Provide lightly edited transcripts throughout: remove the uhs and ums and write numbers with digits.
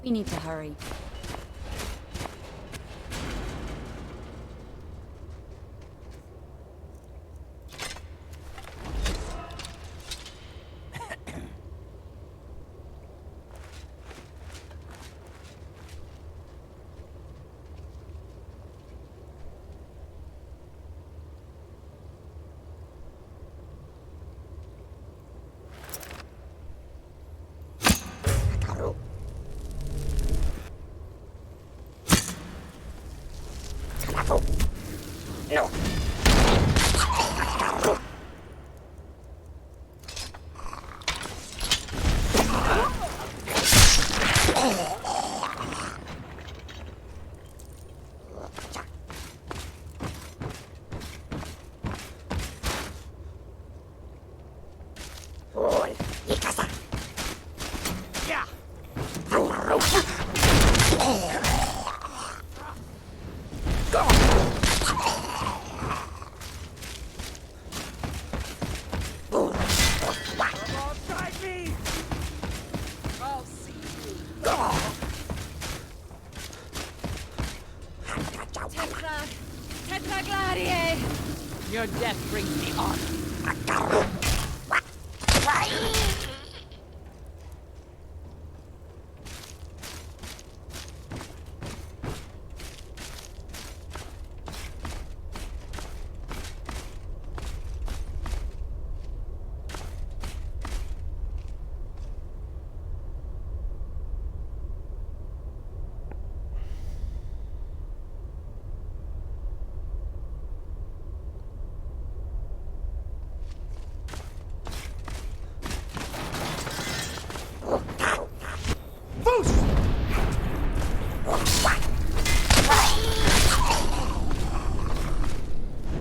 We need to hurry. No. Your death brings me honor.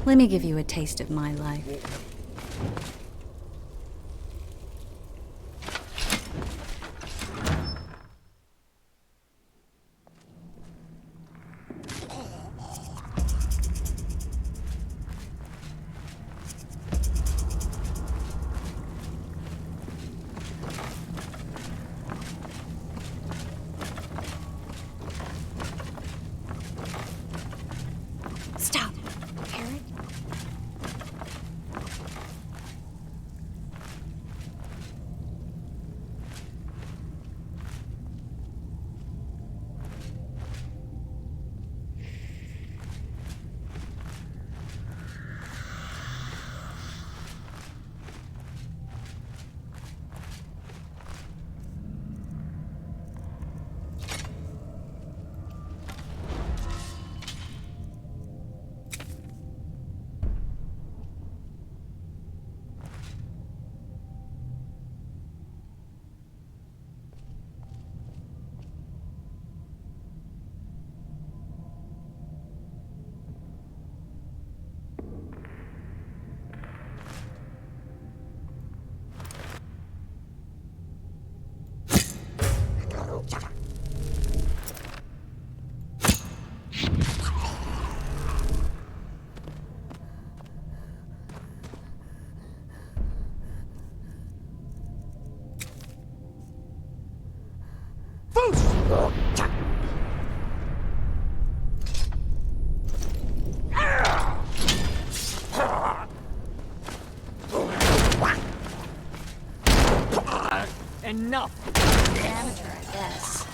Let me give you a taste of my life. Stop, Parrot. Enough! Amateur, I guess.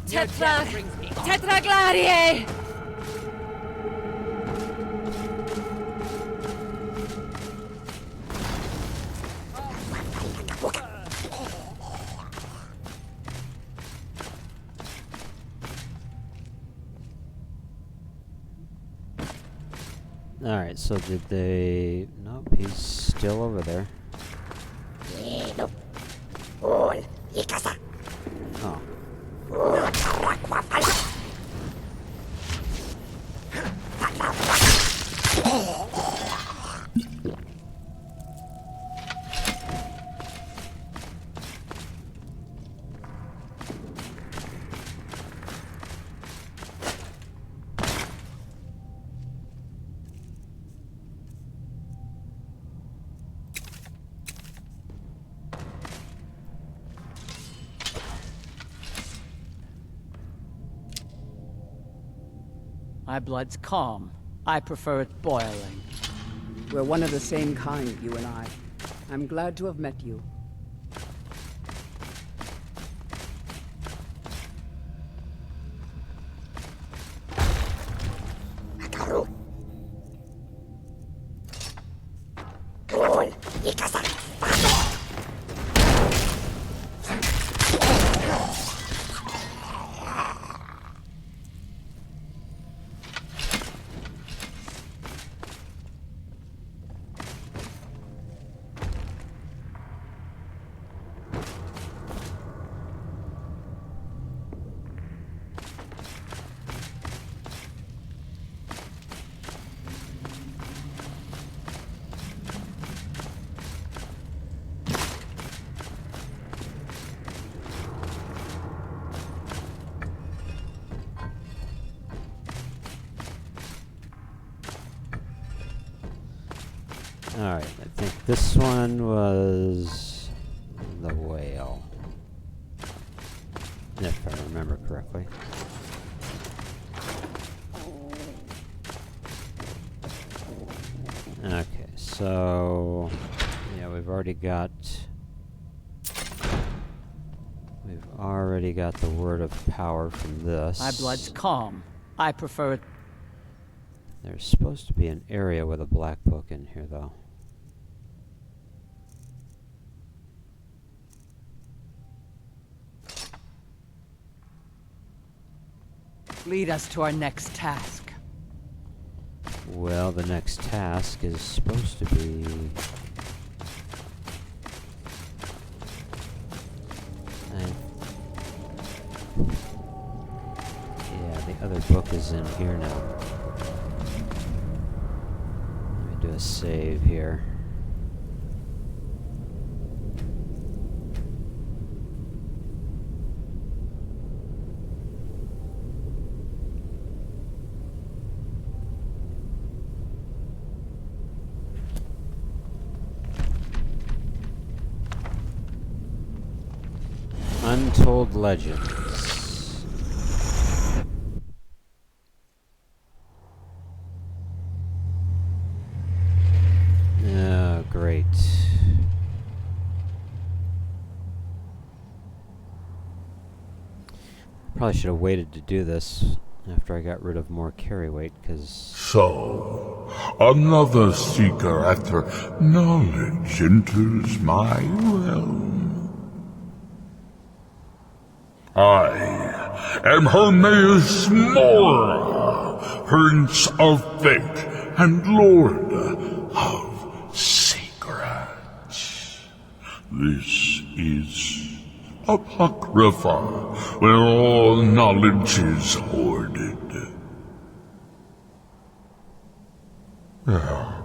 Your death brings me honor. Tetraglarie! Alright, so did they... Nope, he's still over there. Oh. My blood's calm. I prefer it boiling. We're one of the same kind, you and I. I'm glad to have met you. Alright, I think this one was the whale. If I remember correctly. Okay, so yeah, we've already got the word of power from this. My blood's calm. I prefer it. There's supposed to be an area with a black book in here, though. Lead us to our next task. Well, the next task is supposed to be... yeah, the other book is in here now. Let me do a save here. Untold Legends. Oh, great. Probably should have waited to do this after I got rid of more carry weight, because... So, another seeker after knowledge enters my realm. I am Hermaeus Mora, Prince of Fate and Lord of Secrets. This is Apocrypha, where all knowledge is hoarded. Well,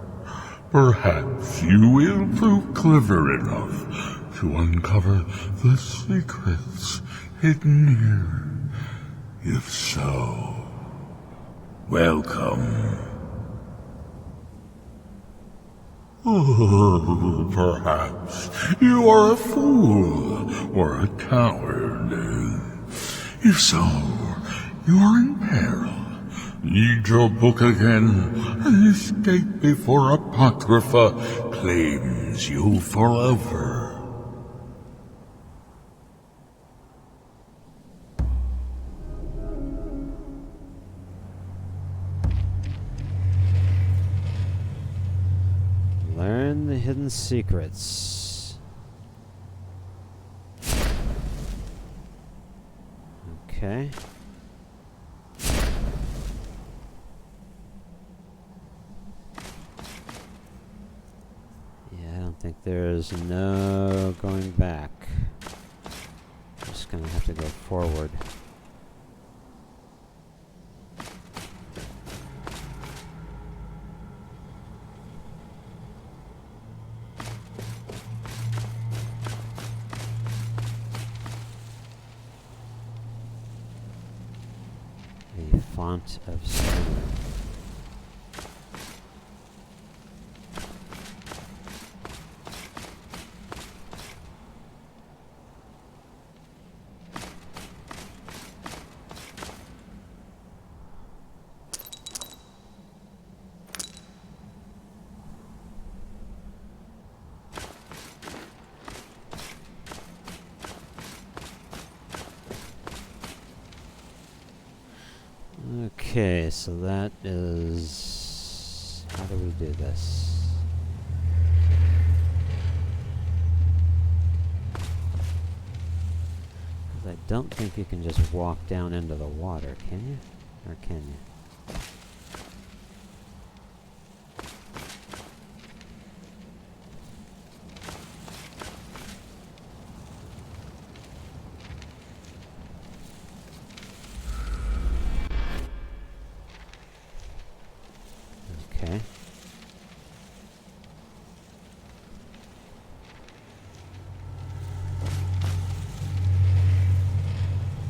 perhaps you will prove clever enough to uncover the secrets hidden here. If so, welcome. Oh, perhaps you are a fool or a coward. If so, you are in peril. Read your book again and escape before Apocrypha claims you forever. the hidden secrets. Okay. Yeah, I don't think there's no going back. Just gonna have to go forward. The font of Skyrim. Okay, so that is... How do we do this? Because I don't think you can just walk down into the water, can you? Or can you? Okay.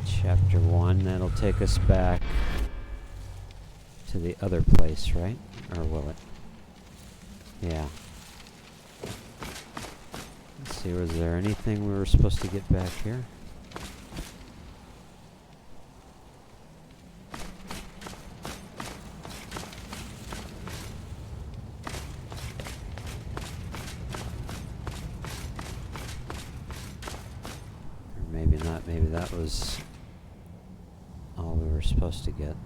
Chapter 1, that'll take us back to the other place, right? Or will it? Yeah. Let's see, was there anything we were supposed to get back here? Maybe not. Maybe that was all we were supposed to get.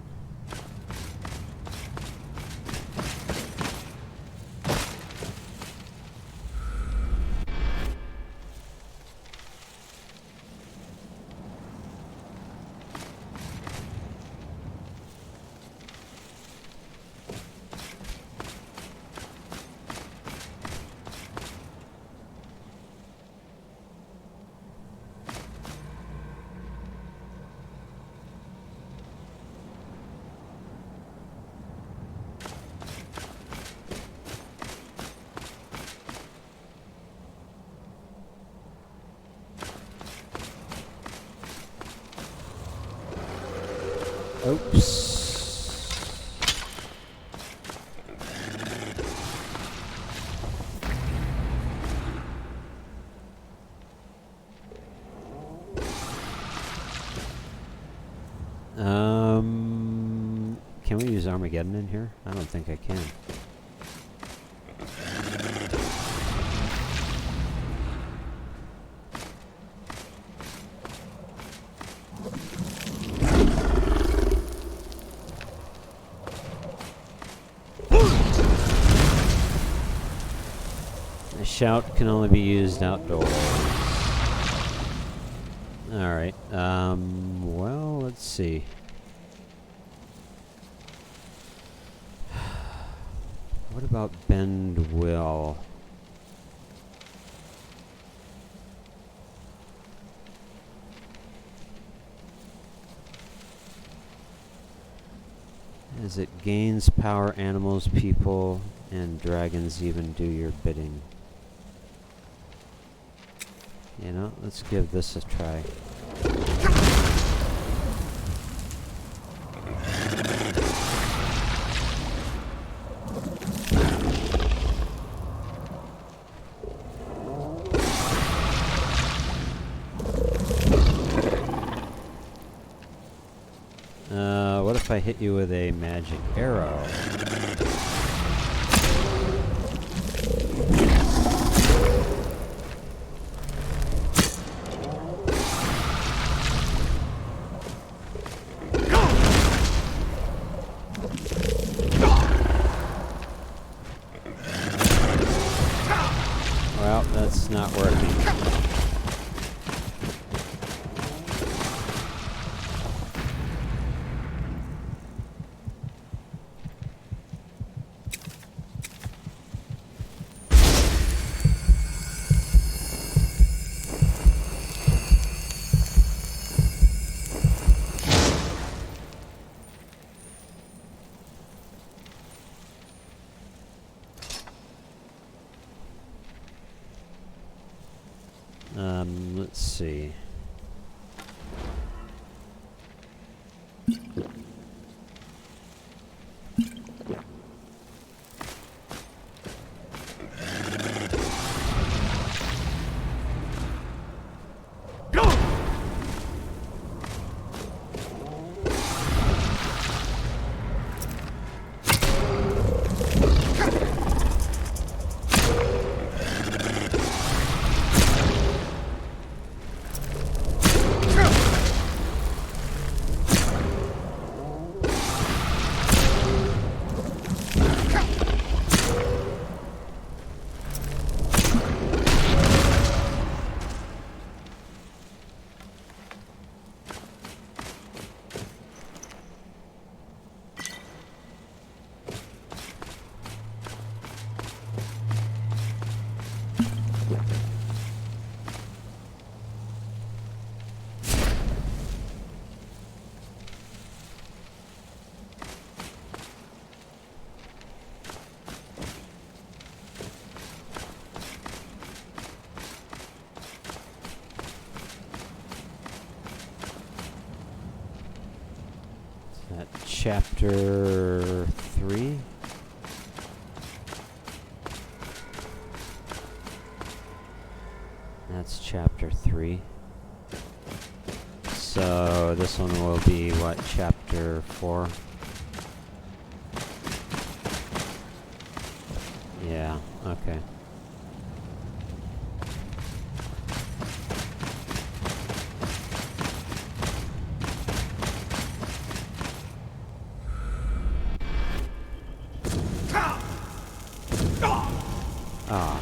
Oops. Can we use Armageddon in here? I don't think I can. The shout can only be used outdoors. Alright, well, let's see. What about Bend Will? As it gains power, animals, people, and dragons even do your bidding. You know, let's give this a try. What if I hit you with a magic arrow? Oh, that's not working. Let's see. Chapter 3. That's chapter 3. So this one will be what, chapter 4? Yeah, okay. Ah.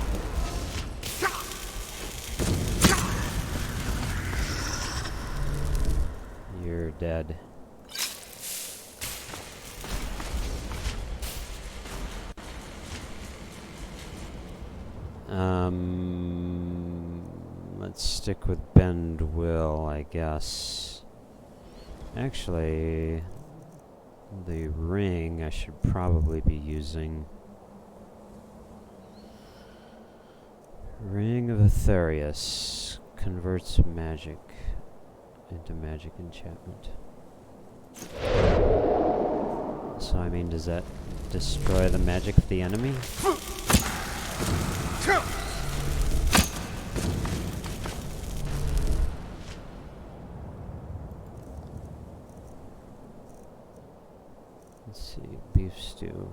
You're dead. Let's stick with bend will, I guess. Actually, the ring I should probably be using. Ring of Aetherius converts magic into magic enchantment. So I mean, does that destroy the magic of the enemy? Let's see, beef stew.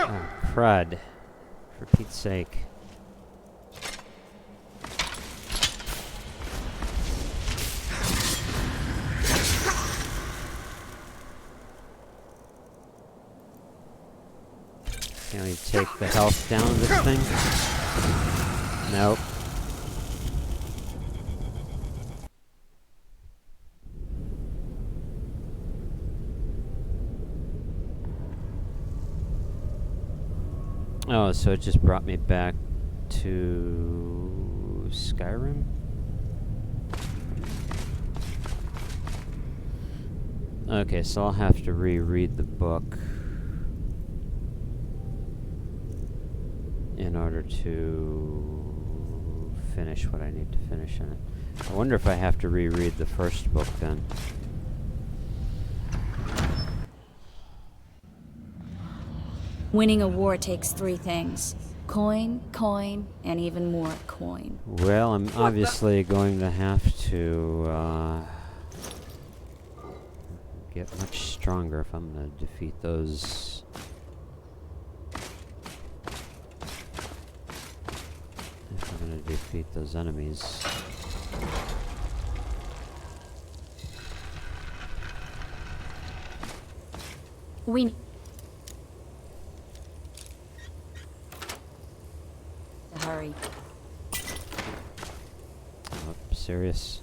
Oh, crud. For Pete's sake. Can we take the health down of this thing? Nope. Oh, so it just brought me back to Skyrim? Okay, so I'll have to reread the book in order to finish what I need to finish in it. I wonder if I have to reread the first book then. Winning a war takes 3 things. Coin, coin, and even more coin. Well, I'm obviously going to have to get much stronger if I'm going to defeat those. If I'm going to defeat those enemies. We to hurry. Oh, serious?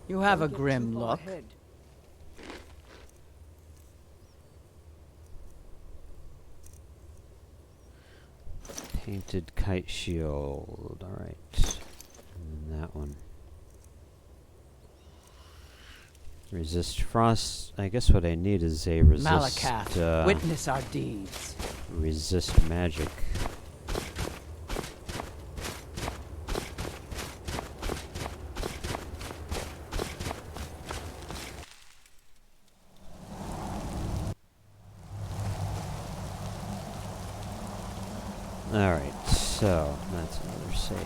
You have a Don't get grim too far look. ahead. Painted kite shield. Alright. And that one. Resist frost. I guess what I need is a resist. Malakath, witness our deeds. Resist magic. Alright, so that's another save.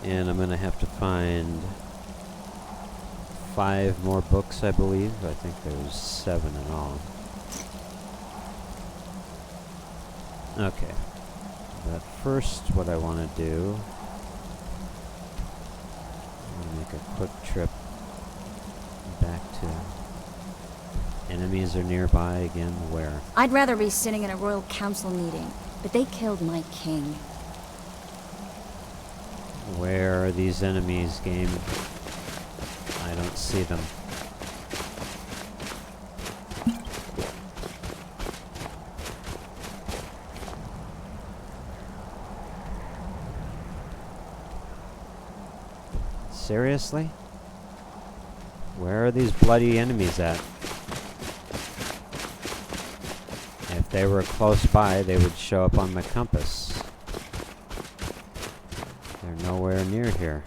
And I'm gonna have to find 5 more books, I believe. I think there's 7 in all. Okay. But first, what I want to do, I'm gonna make a quick trip back to enemies are nearby again. Where? I'd rather be sitting in a royal council meeting, but they killed my king. Where are these enemies, game? I don't see them. Seriously? Where are these bloody enemies at? If they were close by, they would show up on my compass. They're nowhere near here.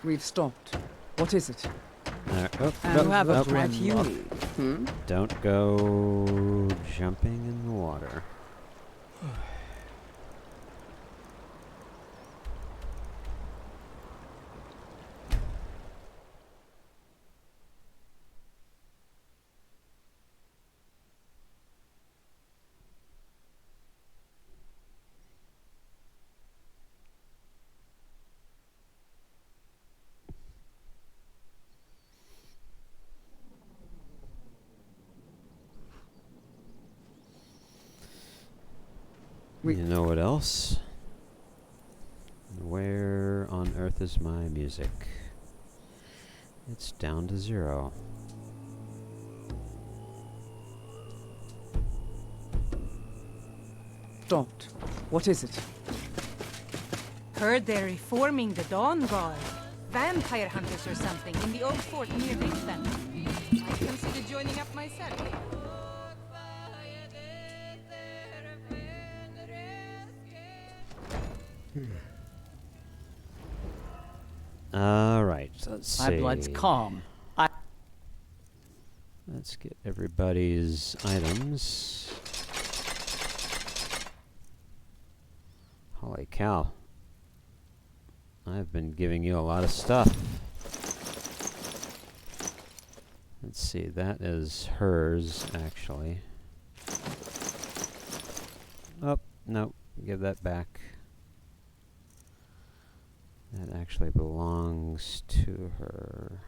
We've stopped. What is it? Oh, And you have a nope. grim What you look. need? Hmm? Don't go jumping in the water. We- You know what else? Where on earth is my music? It's down to 0. Stopped. What is it? Heard they're reforming the Dawn Guard. Vampire hunters or something in the old fort near Richmond. I consider joining up myself. Alright, let's see. My blood's calm. Let's get everybody's items. Holy cow. I've been giving you a lot of stuff. Let's see, that is hers, actually. Oh, no, give that back. That actually belongs to her.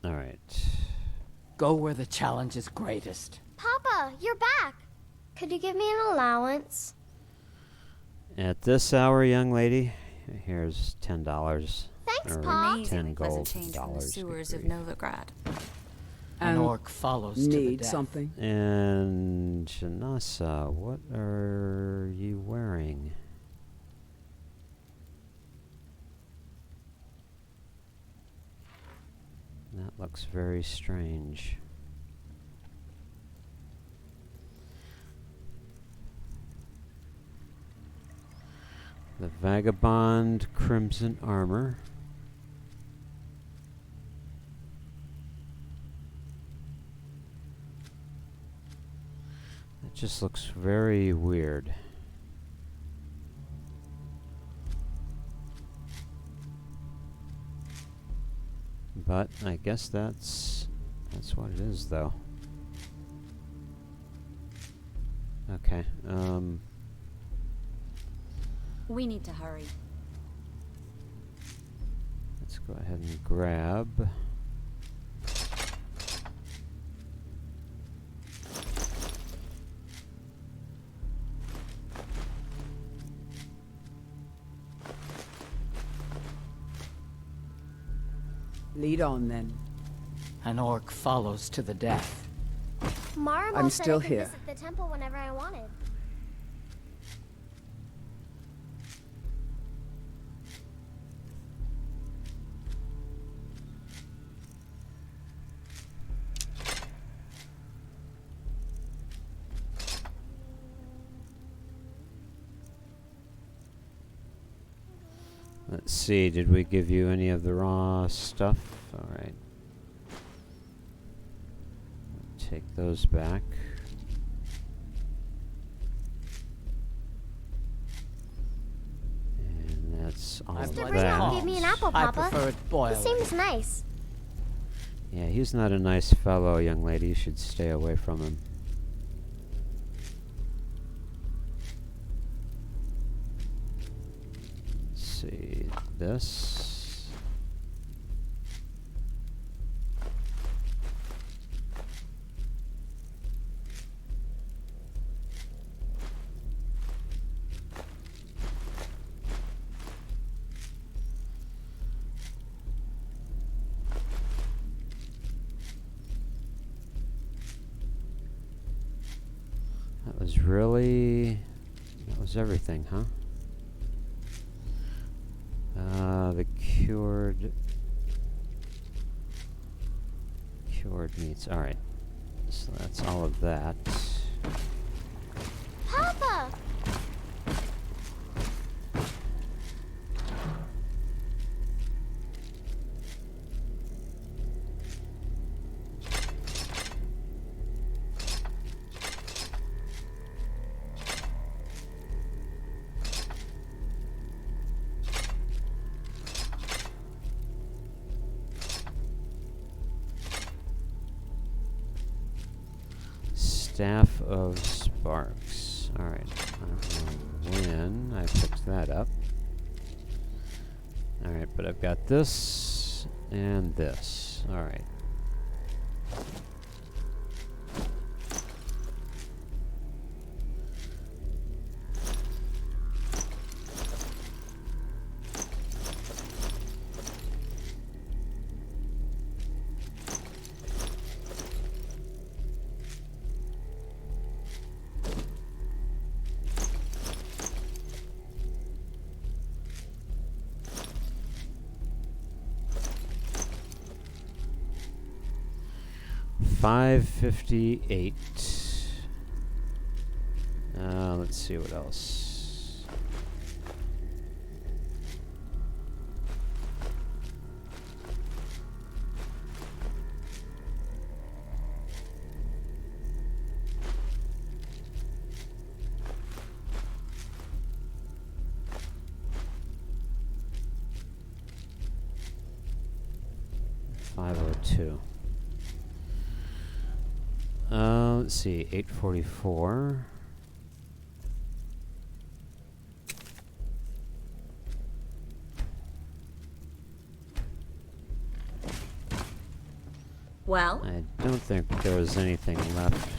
Alright. go where the challenge is greatest. Papa, you're back. Could you give me an allowance? At this hour, young lady, here's $10. Thanks, or Pa. 10 Amazingly gold pleasant change from the dollars. sewers of Good Novigrad. An And orc follows to the need death. something? grief. And Janasa, what are you wearing? That looks very strange. The Vagabond Crimson Armor. That just looks very weird. But I guess that's what it is, though. Okay. We need to hurry. Let's go ahead and grab. Lead on, then. An orc follows to the death. Marmo I'm said still I could here. visit the temple whenever I wanted. Let's see, did we give you any of the raw stuff? Alright. Take those back. And that's all I'd of Mr. like Bruno that. gave me an apple, I Papa. prefer it He boiled. seems nice. Yeah, he's not a nice fellow, young lady. You should stay away from him. Let's see, this. That was everything, huh? The cured meats. All right, so that's all of that. Papa! Staff of Sparks. All right, I don't know when I picked that up. All right, but I've got this and this. All right. $5.58. Let's see what else. $5.02. Let's see, 844. Well? I don't think there was anything left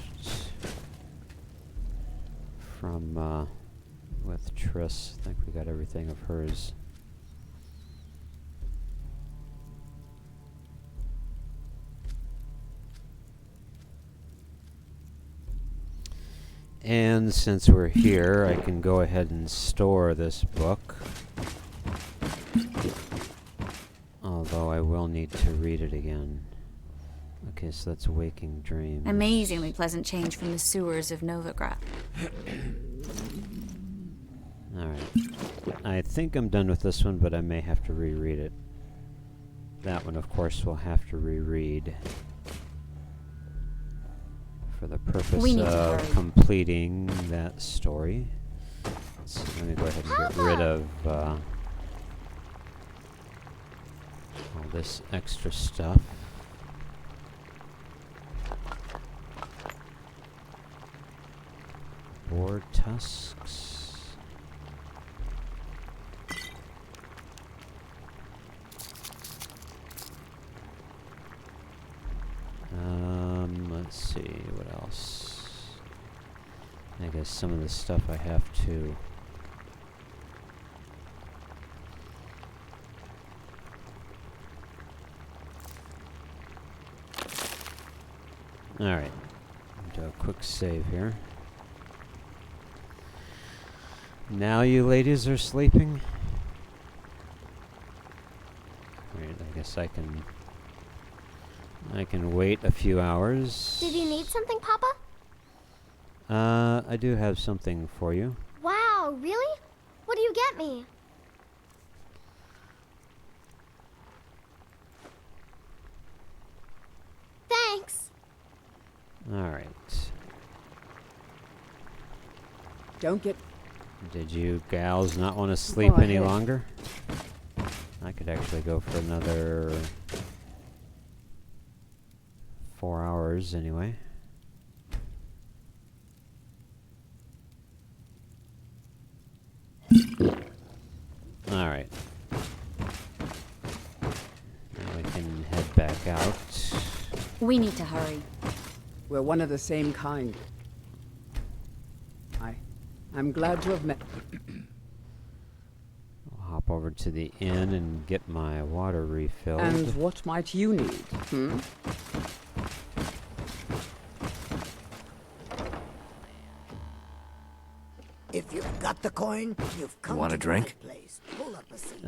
from, with Triss. I think we got everything of hers. And since we're here, I can go ahead and store this book. Although I will need to read it again. Okay, so that's Waking Dreams. Amazingly pleasant change from the sewers of Novigrad. Alright. I think I'm done with this one, but I may have to reread it. That one, of course, we'll have to reread. For the purpose of completing that story. So let me go ahead and get rid of all this extra stuff. Boar tusks. Let's see, what else? I guess some of the stuff I have to... Alright, do a quick save here. Now you ladies are sleeping? Alright, I guess I can wait a few hours. Did you need something, Papa? I do have something for you. Wow, really? What do you get me? Thanks. Alright. Don't get... Did you gals not want to sleep any longer? I could actually go for another 4 hours anyway. Alright. Now we can head back out. We need to hurry. We're one of the same kind. I'm glad to have met... I'll hop over to the inn and get my water refilled. And what might you need, hmm? If you've got the coin, you've come Want a to drink? the right place. Pull up a seat.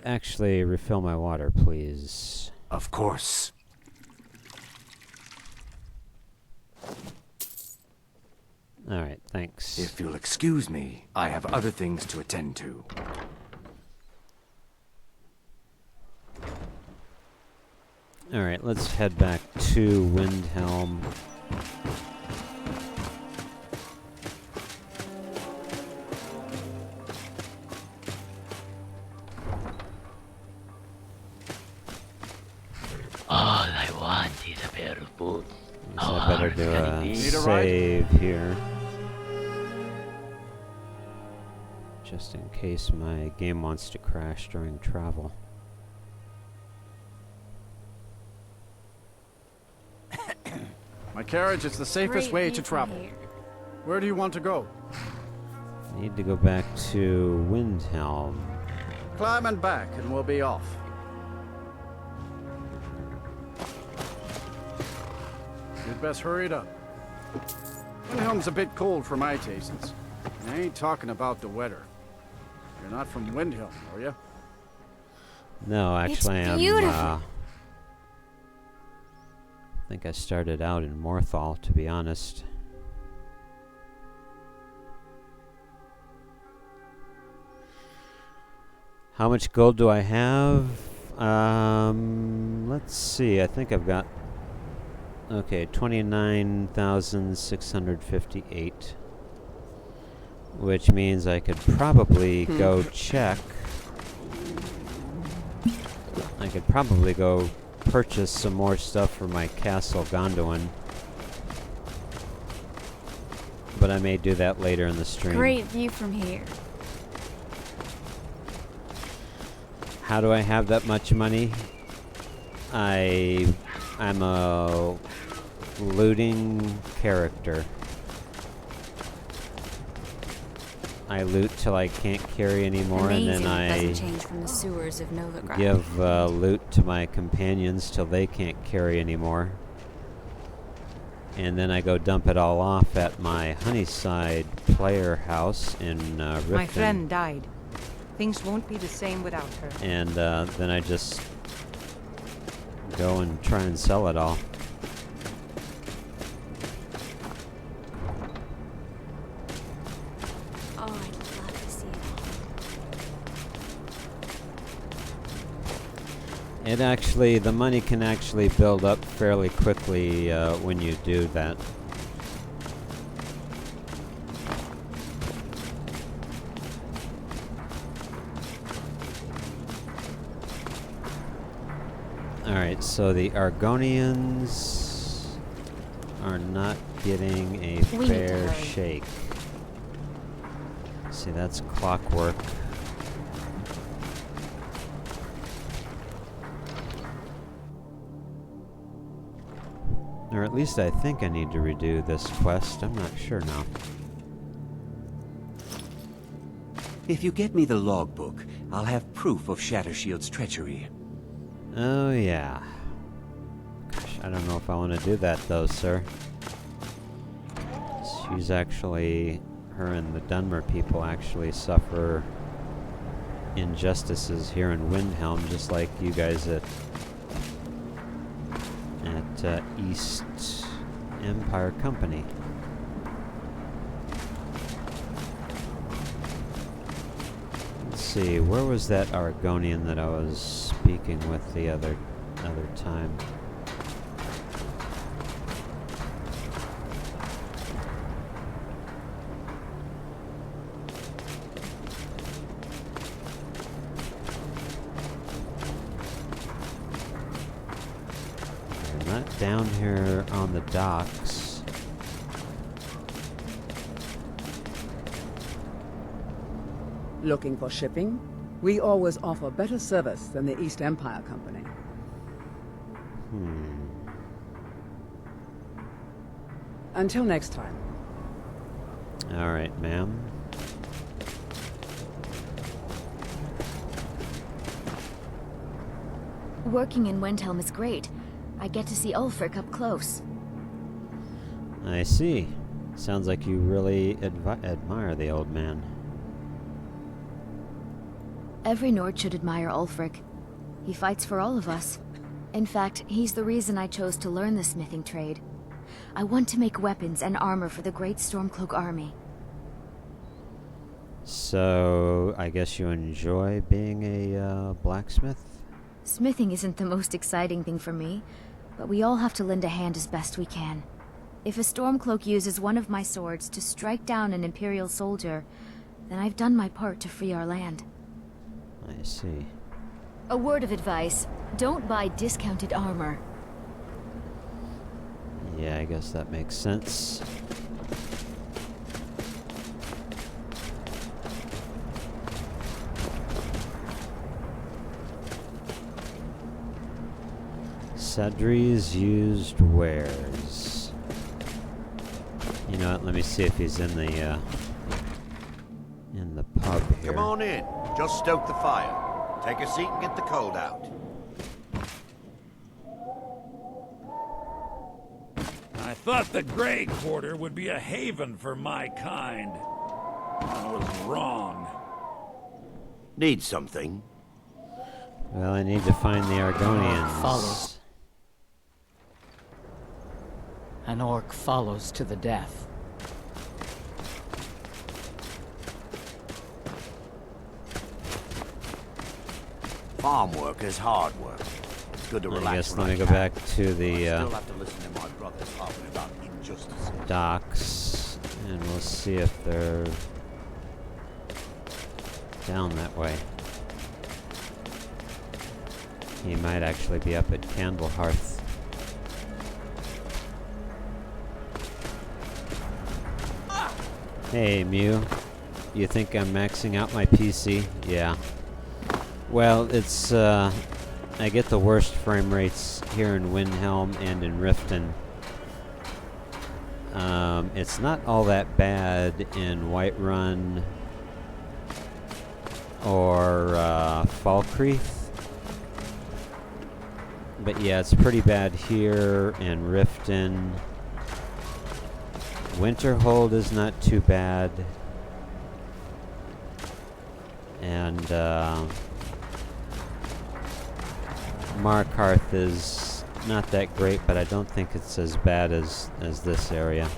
Actually, refill my water, please. Of course. Alright, thanks. If you'll excuse me, I have other things to attend to. Alright, let's head back to Windhelm. All I want is a pair of boots. So I better do a Need save here. Just in case my game wants to crash during travel. My carriage is the safest way to travel. Where do you want to go? Need to go back to Windhelm. Climb and back, and we'll be off. You'd best hurry it up. Windhelm's a bit cold for my tastes. And I ain't talking about the weather. You're not from Windhelm, are you? No, actually It's I'm, beautiful. I think I started out in Morthal, to be honest. How much gold do I have? Let's see, I think I've got... Okay, 29,658. Which means I could probably go check. I could probably go purchase some more stuff for my castle Gondolin. But I may do that later in the stream. Great view from here. How do I have that much money? I I'm a looting character. I loot till I can't carry anymore, Amazing and then it I doesn't change from the sewers of Novigrad. give loot to my companions till they can't carry anymore. And then I go dump it all off at my Honeyside player house in Riften. My friend died. Things won't be the same without her. And then I just go and try and sell it all. Oh, I'd love to see it all. It actually, the money can actually build up fairly quickly when you do that. Alright, so the Argonians are not getting a We need to fair hurry. shake. See, that's clockwork. Or at least I think I need to redo this quest. I'm not sure now. If you get me the logbook, I'll have proof of Shattershield's treachery. Oh, yeah. Gosh, I don't know if I want to do that, though, sir. She's actually... Her and the Dunmer people actually suffer injustices here in Windhelm, just like you guys at East Empire Company. Let's see, where was that Argonian that I was speaking with the other time? Not down here on the docks. Looking for shipping? We always offer better service than the East Empire Company. Until next time. Alright, ma'am. Working in Windhelm is great. I get to see Ulfric up close. I see. Sounds like you really admire the old man. Every Nord should admire Ulfric. He fights for all of us. In fact, he's the reason I chose to learn the smithing trade. I want to make weapons and armor for the great Stormcloak army. So, I guess you enjoy being a blacksmith? Smithing isn't the most exciting thing for me, but we all have to lend a hand as best we can. If a Stormcloak uses one of my swords to strike down an Imperial soldier, then I've done my part to free our land. I see. A word of advice, don't buy discounted armor. Yeah, I guess that makes sense. Sadri's used wares. You know what? Let me see if he's in the pub here. Come on in. Just stoke the fire. Take a seat and get the cold out. I thought the Grey Quarter would be a haven for my kind. I was wrong. Need something? Well, I need to find the Argonians. Follows. An orc follows to the death. Farm work is hard work. It's good to relax. I guess when let me I go can. back to the I still have to listen to my brothers harping about injustice. docks, and we'll see if they're down that way. He might actually be up at Candlehearth. Hey, Mew. You think I'm maxing out my PC? Yeah. Well, it's I get the worst frame rates here in Windhelm and in Riften. It's not all that bad in Whiterun or Falkreath. But yeah, it's pretty bad here in Riften. Winterhold is not too bad. And Markarth is not that great, but I don't think it's as bad as this area.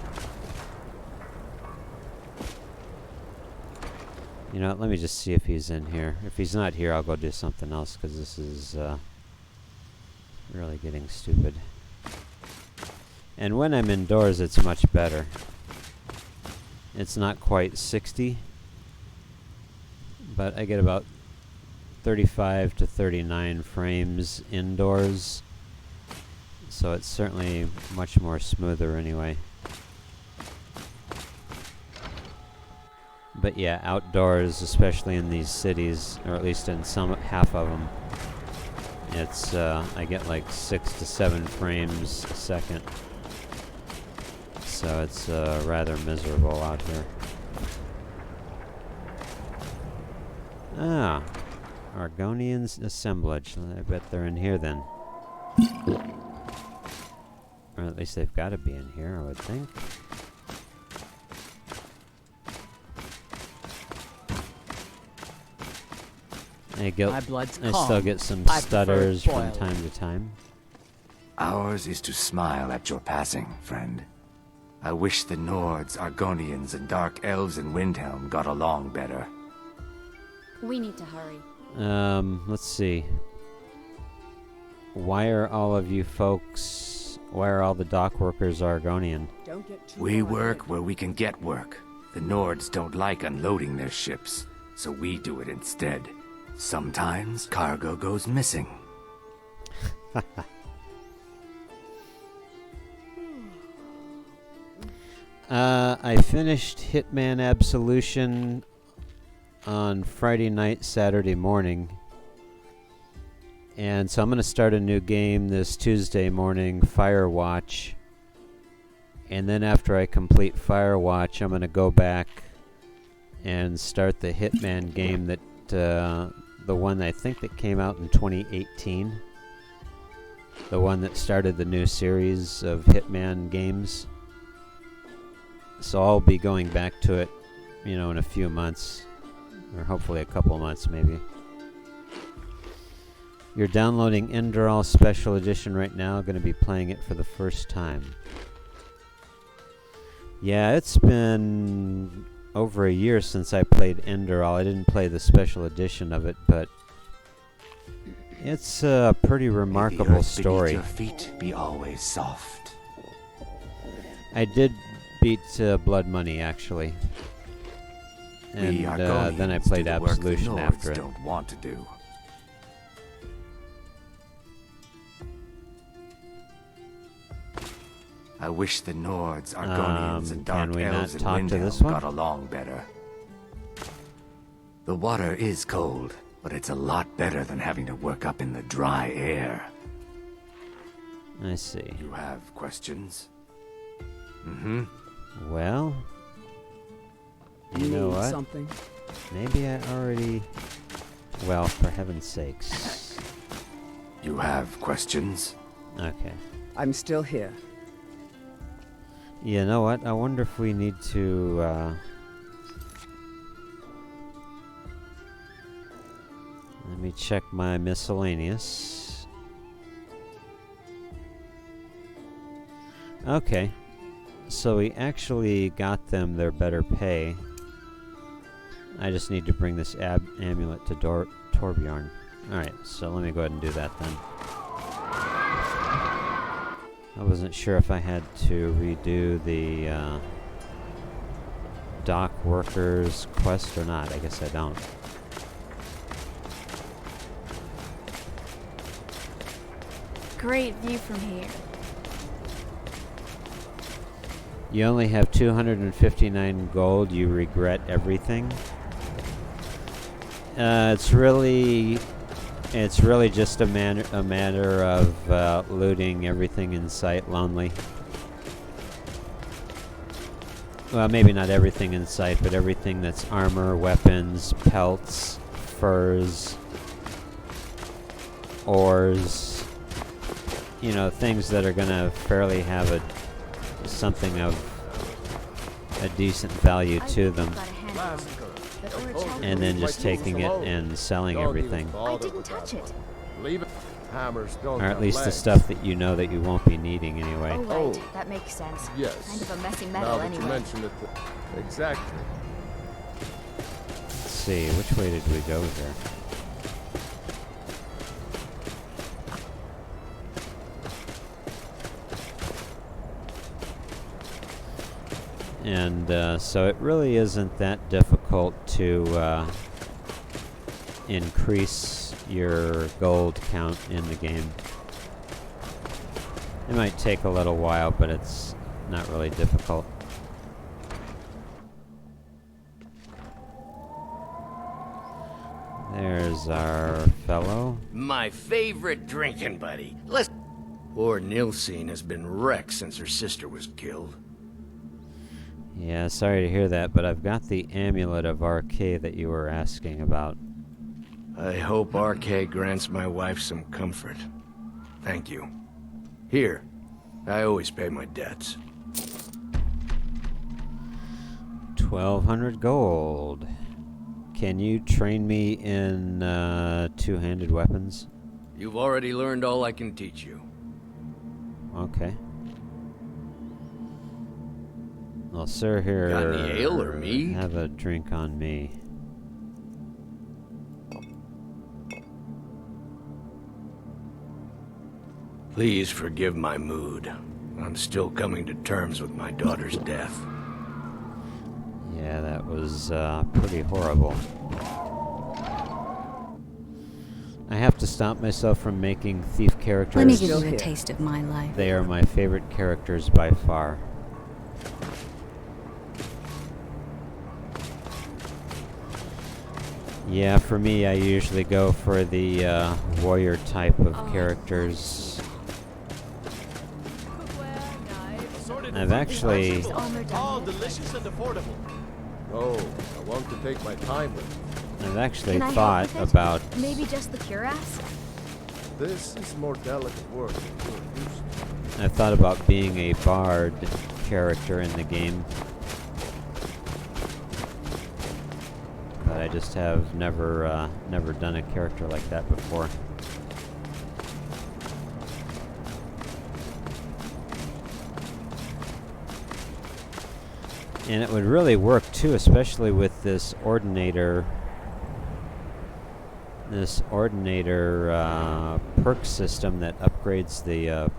You know what, let me just see if he's in here. If he's not here, I'll go do something else, because this is really getting stupid. And when I'm indoors, it's much better. It's not quite 60, but I get about 35 to 39 frames indoors, so it's certainly much more smoother anyway. But yeah, outdoors, especially in these cities, or at least in half of them, it's I get like 6 to 7 frames a second, so it's rather miserable out here. Ah, Argonians assemblage. I bet they're in here then. Or at least they've got to be in here, I would think. My blood's I calm. still get some I prefer stutters from boiled. time to time. Ours is to smile at your passing, friend. I wish the Nords, Argonians, and Dark Elves in Windhelm got along better. We need to hurry. Let's see. Why are all of you folks... Why are all the dock workers Argonian? We work where we can get work. The Nords don't like unloading their ships, so we do it instead. Sometimes cargo goes missing. I finished Hitman Absolution on Friday night, Saturday morning. And so I'm going to start a new game this Tuesday morning, Firewatch. And then after I complete Firewatch, I'm going to go back and start the Hitman game that, the one I think that came out in 2018. The one that started the new series of Hitman games. So I'll be going back to it, you know, in a few months. Or hopefully a couple months, maybe. You're downloading Enderal Special Edition right now. Going to be playing it for the first time. Yeah, it's been over a year since I played Enderal. I didn't play the special edition of it, but it's a pretty remarkable story. Your feet be always soft. I did beat Blood Money, actually. And then I played Absolution after it. Don't want to do. I wish the Nords, Argonians, and Dark Elves in Windhelm got along better. The water is cold, but it's a lot better than having to work up in the dry air. I see. You have questions? Mm-hmm. Well, you know what? Something? Maybe I already... Well, for heaven's sakes. You have questions? Okay. I'm still here. You know what? I wonder if we need to, let me check my miscellaneous. Okay. So we actually got them their better pay. I just need to bring this amulet to Torbjorn. Alright, so let me go ahead and do that then. I wasn't sure if I had to redo the dock workers quest or not. I guess I don't. Great view from here. You only have 259 gold. You regret everything. It's really It's really just a matter of looting everything in sight lonely. Well, maybe not everything in sight, but everything that's armor, weapons, pelts, furs, ores, you know, things that are gonna fairly have something of a decent value to them. And then just taking it and selling everything. I didn't touch it. Leave it. Hammers don't. Or at least the stuff that you know that you won't be needing anyway. Oh, right. That makes sense. Yes. Kind of a messy Now metal that anyway. you mention it, exactly. Let's see, which way did we go there? And so it really isn't that difficult to increase your gold count in the game. It might take a little while, but it's not really difficult. There's our fellow. My favorite drinking buddy. Poor Nilsine has been wrecked since her sister was killed. Yeah, sorry to hear that, but I've got the amulet of RK that you were asking about. I hope RK grants my wife some comfort. Thank you. Here, I always pay my debts. 1,200 gold. Can you train me in two-handed weapons? You've already learned all I can teach you. Okay. Well, sir, here. Got any ale or mead? Have a drink on me. Please forgive my mood. I'm still coming to terms with my daughter's death. Yeah, that was pretty horrible. I have to stop myself from making thief characters. Let me give you a taste of my life. They are my favorite characters by far. Yeah, for me, I usually go for the warrior type of characters. I've actually... all delicious and affordable. Oh, I want to take my time with it. I've actually Can I thought help with it? about... Maybe just the cuirass? This is more delicate work than you're used to. I've thought about being a bard character in the game. But I just have never done a character like that before. And it would really work too, especially with this ordinator. This ordinator perk system that upgrades the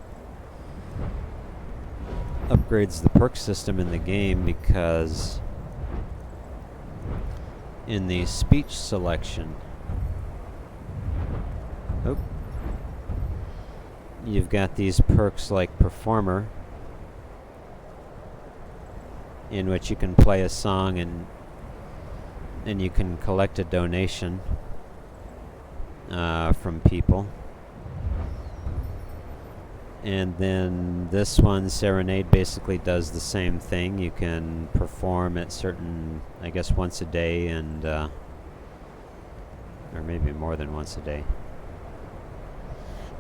perk system in the game, because in the speech selection, you've got these perks like Performer, in which you can play a song and you can collect a donation from people. And then this one, Serenade, basically does the same thing. You can perform at certain, I guess, once a day, and or maybe more than once a day.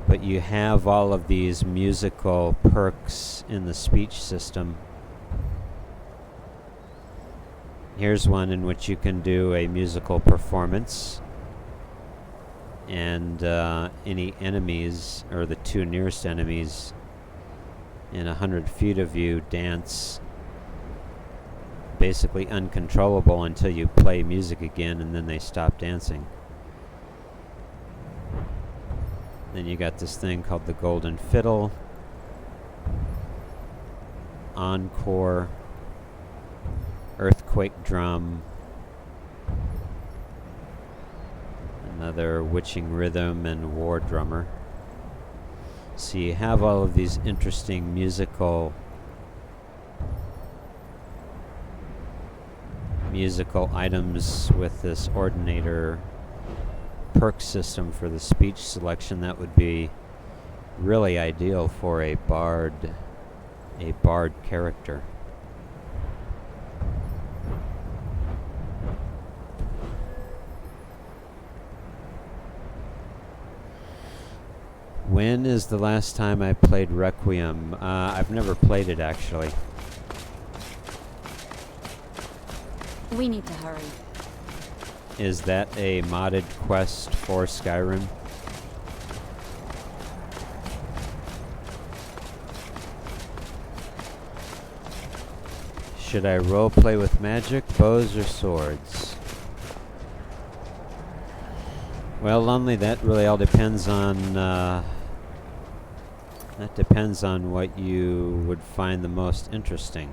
But you have all of these musical perks in the speech system. Here's one in which you can do a musical performance, and any enemies, or the two nearest enemies in 100 feet of you, dance basically uncontrollable until you play music again, and then they stop dancing. Then you got this thing called the Golden Fiddle, Encore, Earthquake Drum, another Witching Rhythm, and War Drummer. So you have all of these interesting musical items with this Ordinator perk system for the speech selection, that would be really ideal for a bard character. When is the last time I played Requiem? I've never played it, actually. We need to hurry. Is that a modded quest for Skyrim? Should I roleplay with magic, bows, or swords? Well, Lonely, that really all depends on what you would find the most interesting.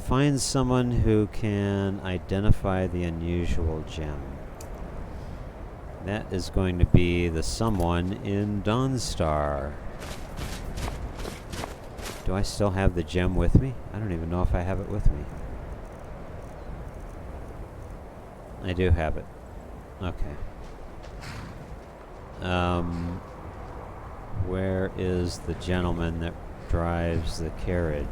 Find someone who can identify the unusual gem. That is going to be the someone in Dawnstar. Do I still have the gem with me? I don't even know if I have it with me. I do have it. Okay. Where is the gentleman that drives the carriage?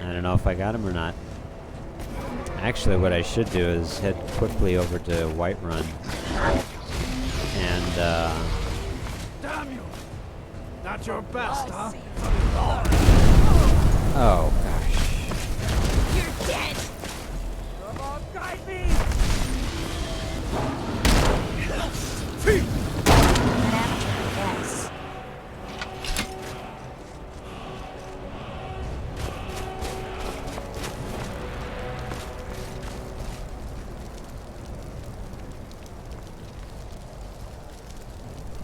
I don't know if I got him or not. Actually, what I should do is head quickly over to Whiterun and Damn you! Not your best, huh? oh gosh. You're dead! Come on, guide me! Yes.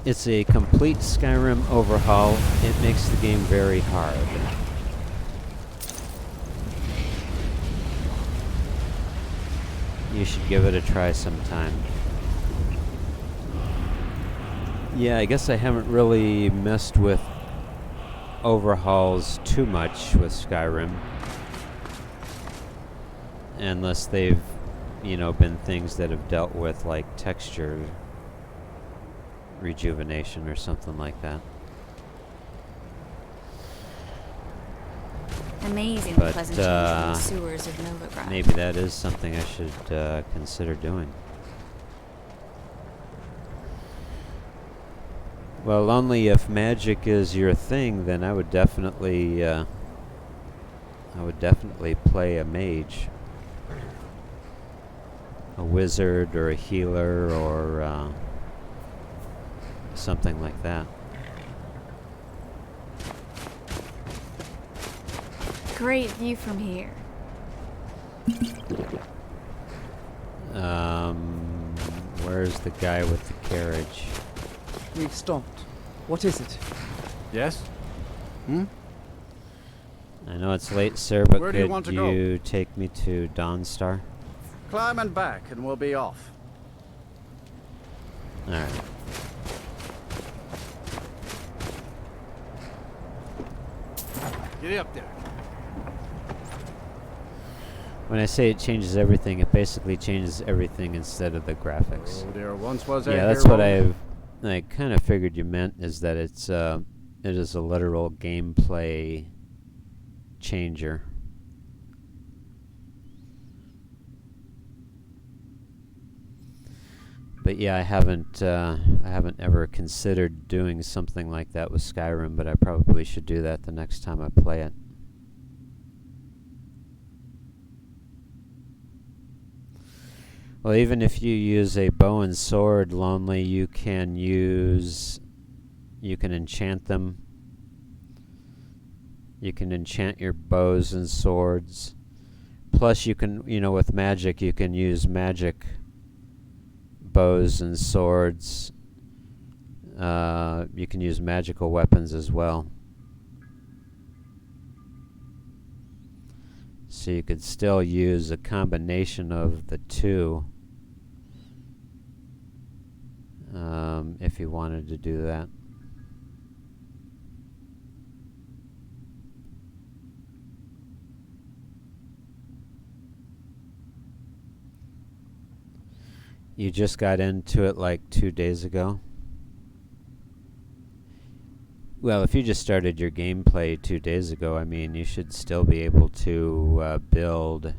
It's a complete Skyrim overhaul. It makes the game very hard. You should give it a try sometime. Yeah, I guess I haven't really messed with overhauls too much with Skyrim. Unless they've, been things that have dealt with like texture rejuvenation or something like that. Amazing But, pleasant change in the sewers of Novigrad. maybe that is something I should consider doing. Well, only if magic is your thing, then I would definitely play a mage, a wizard, or a healer, or something like that. Great view from here. Where's the guy with the carriage? We've stopped. What is it? Yes? I know it's late, sir, but Where do you want to could go? you take me to Dawnstar? Climb and back, and we'll be off. Alright. Get up there. When I say it changes everything, it basically changes everything instead of the graphics. Oh, there once was a Yeah, that's what I kind of figured you meant, is that it is a literal gameplay changer. But yeah, I haven't ever considered doing something like that with Skyrim, but I probably should do that the next time I play it. Well, even if you use a bow and sword, Lonely, you can enchant them. You can enchant your bows and swords. Plus you can, with magic, you can use magic bows and swords. You can use magical weapons as well. So you could still use a combination of the two if you wanted to do that. You just got into it like 2 days ago? Well, if you just started your gameplay 2 days ago, I mean, you should still be able to build.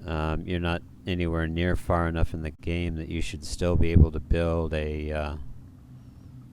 You're not anywhere near far enough in the game that you should still be able to build a